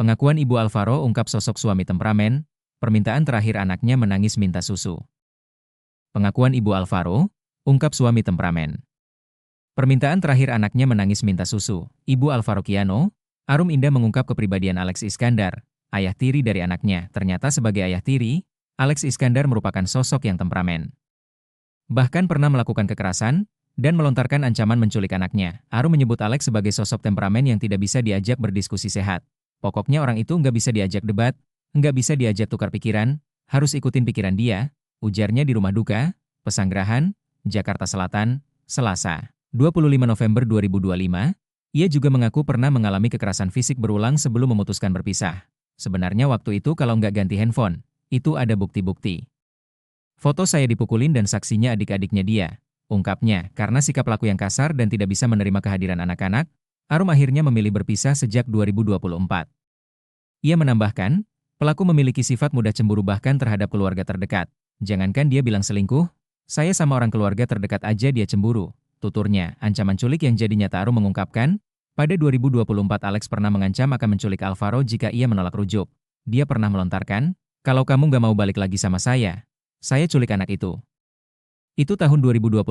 Pengakuan Ibu Alvaro ungkap sosok suami temperamen, permintaan terakhir anaknya menangis minta susu. Pengakuan Ibu Alvaro ungkap suami temperamen. Permintaan terakhir anaknya menangis minta susu. Ibu Alvaro Kiano, Arum Indah mengungkap kepribadian Alex Iskandar, ayah tiri dari anaknya. Ternyata sebagai ayah tiri, Alex Iskandar merupakan sosok yang temperamen. Bahkan pernah melakukan kekerasan dan melontarkan ancaman menculik anaknya. Arum menyebut Alex sebagai sosok temperamen yang tidak bisa diajak berdiskusi sehat. Pokoknya orang itu nggak bisa diajak debat, nggak bisa diajak tukar pikiran, harus ikutin pikiran dia, ujarnya di rumah duka, Pesanggerahan, Jakarta Selatan, Selasa, 25 November 2025. Ia juga mengaku pernah mengalami kekerasan fisik berulang sebelum memutuskan berpisah. Sebenarnya waktu itu kalau nggak ganti handphone, itu ada bukti-bukti. Foto saya dipukulin dan saksinya adik-adiknya dia, ungkapnya. Karena sikap laku yang kasar dan tidak bisa menerima kehadiran anak-anak, Arum akhirnya memilih berpisah sejak 2024. Ia menambahkan, pelaku memiliki sifat mudah cemburu bahkan terhadap keluarga terdekat. Jangankan dia bilang selingkuh, saya sama orang keluarga terdekat aja dia cemburu, tuturnya. Ancaman culik yang jadi nyata. Arum mengungkapkan, pada 2024 Alex pernah mengancam akan menculik Alvaro jika ia menolak rujuk. Dia pernah melontarkan, kalau kamu nggak mau balik lagi sama saya culik anak itu. Itu tahun 2024,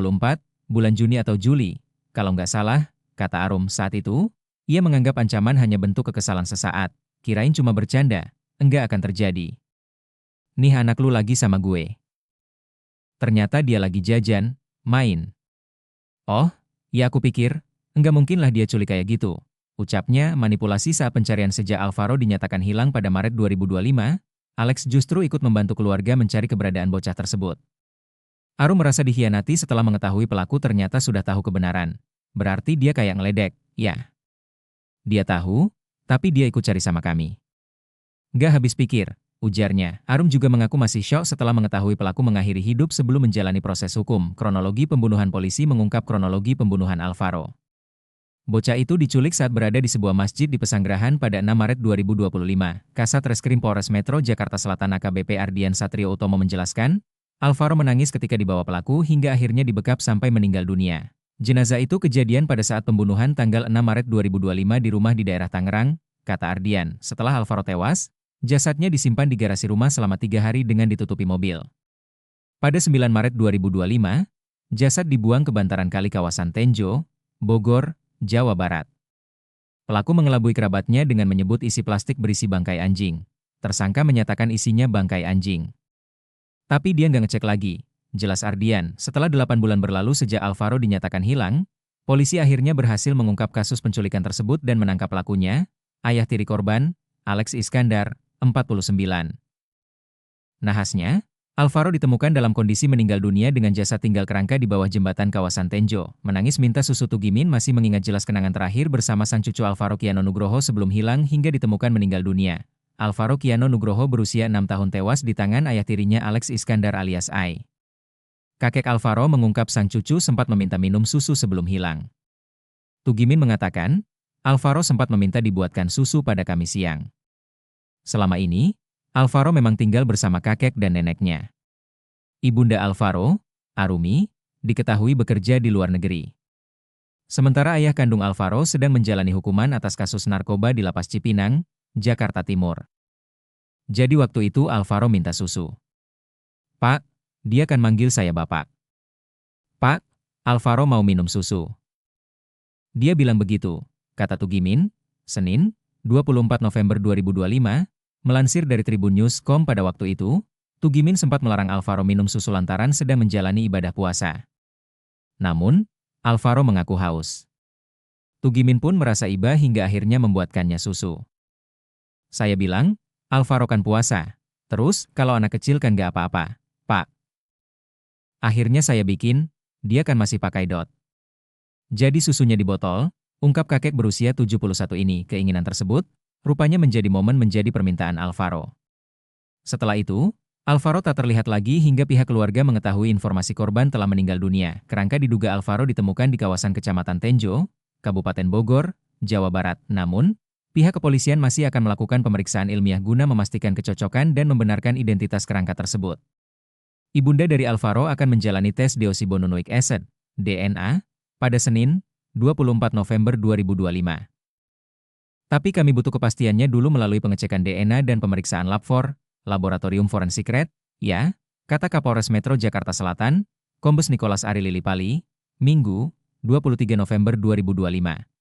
bulan Juni atau Juli, kalau nggak salah, kata Arum. Saat itu, ia menganggap ancaman hanya bentuk kekesalan sesaat, kirain cuma bercanda, enggak akan terjadi. Nih anak lu lagi sama gue. Ternyata dia lagi jajan, main. Oh, ya aku pikir, enggak mungkinlah dia culik kayak gitu. Ucapnya manipulasi saat pencarian sejak Alvaro dinyatakan hilang pada Maret 2025, Alex justru ikut membantu keluarga mencari keberadaan bocah tersebut. Arum merasa dikhianati setelah mengetahui pelaku ternyata sudah tahu kebenaran. Berarti dia kayak ngeledek, ya. Dia tahu, tapi dia ikut cari sama kami. Gak habis pikir, ujarnya. Arum juga mengaku masih syok setelah mengetahui pelaku mengakhiri hidup sebelum menjalani proses hukum. Kronologi pembunuhan. Polisi mengungkap kronologi pembunuhan Alvaro. Bocah itu diculik saat berada di sebuah masjid di Pesanggerahan pada 6 Maret 2025. Kasat Reskrim Polres Metro Jakarta Selatan AKBP Ardian Satrio Utomo menjelaskan, Alvaro menangis ketika dibawa pelaku hingga akhirnya dibekap sampai meninggal dunia. Jenazah itu kejadian pada saat pembunuhan tanggal 6 Maret 2025 di rumah di daerah Tangerang, kata Ardian. Setelah Alvaro tewas, jasadnya disimpan di garasi rumah selama 3 hari dengan ditutupi mobil. Pada 9 Maret 2025, jasad dibuang ke bantaran kali kawasan Tenjo, Bogor, Jawa Barat. Pelaku mengelabui kerabatnya dengan menyebut isi plastik berisi bangkai anjing. Tersangka menyatakan isinya bangkai anjing. Tapi dia nggak ngecek lagi, jelas Ardian. Setelah 8 bulan berlalu sejak Alvaro dinyatakan hilang, polisi akhirnya berhasil mengungkap kasus penculikan tersebut dan menangkap pelakunya, ayah tiri korban, Alex Iskandar, 49. Nahasnya, Alvaro ditemukan dalam kondisi meninggal dunia dengan jasad tinggal kerangka di bawah jembatan kawasan Tenjo. Menangis minta susu. Tugimin masih mengingat jelas kenangan terakhir bersama sang cucu Alvaro Kiano Nugroho sebelum hilang hingga ditemukan meninggal dunia. Alvaro Kiano Nugroho berusia 6 tahun tewas di tangan ayah tirinya Alex Iskandar alias Ai. Kakek Alvaro mengungkap sang cucu sempat meminta minum susu sebelum hilang. Tugimin mengatakan, Alvaro sempat meminta dibuatkan susu pada Kamis siang. Selama ini, Alvaro memang tinggal bersama kakek dan neneknya. Ibunda Alvaro, Arumi, diketahui bekerja di luar negeri. Sementara ayah kandung Alvaro sedang menjalani hukuman atas kasus narkoba di Lapas Cipinang, Jakarta Timur. Jadi waktu itu Alvaro minta susu. Pak, dia kan manggil saya Bapak. Pak, Alvaro mau minum susu. Dia bilang begitu, kata Tugimin, Senin, 24 November 2025, melansir dari Tribunnews.com. Pada waktu itu, Tugimin sempat melarang Alvaro minum susu lantaran sedang menjalani ibadah puasa. Namun, Alvaro mengaku haus. Tugimin pun merasa iba hingga akhirnya membuatkannya susu. Saya bilang, Alvaro kan puasa. Terus, kalau anak kecil kan gak apa-apa, Pak. Akhirnya saya bikin, dia kan masih pakai dot. Jadi susunya di botol, ungkap kakek berusia 71 ini. Keinginan tersebut rupanya menjadi momen menjadi permintaan Alvaro. Setelah itu, Alvaro tak terlihat lagi hingga pihak keluarga mengetahui informasi korban telah meninggal dunia. Kerangka diduga Alvaro ditemukan di kawasan Kecamatan Tenjo, Kabupaten Bogor, Jawa Barat. Namun, pihak kepolisian masih akan melakukan pemeriksaan ilmiah guna memastikan kecocokan dan membenarkan identitas kerangka tersebut. Ibunda dari Alvaro akan menjalani tes deoksiribonucleic acid, DNA, pada Senin, 24 November 2025. Tapi kami butuh kepastiannya dulu melalui pengecekan DNA dan pemeriksaan lab for, Laboratorium Forensik Red, ya, kata Kapolres Metro Jakarta Selatan, Kombes Nicholas Ari Lilipali, Minggu, 23 November 2025.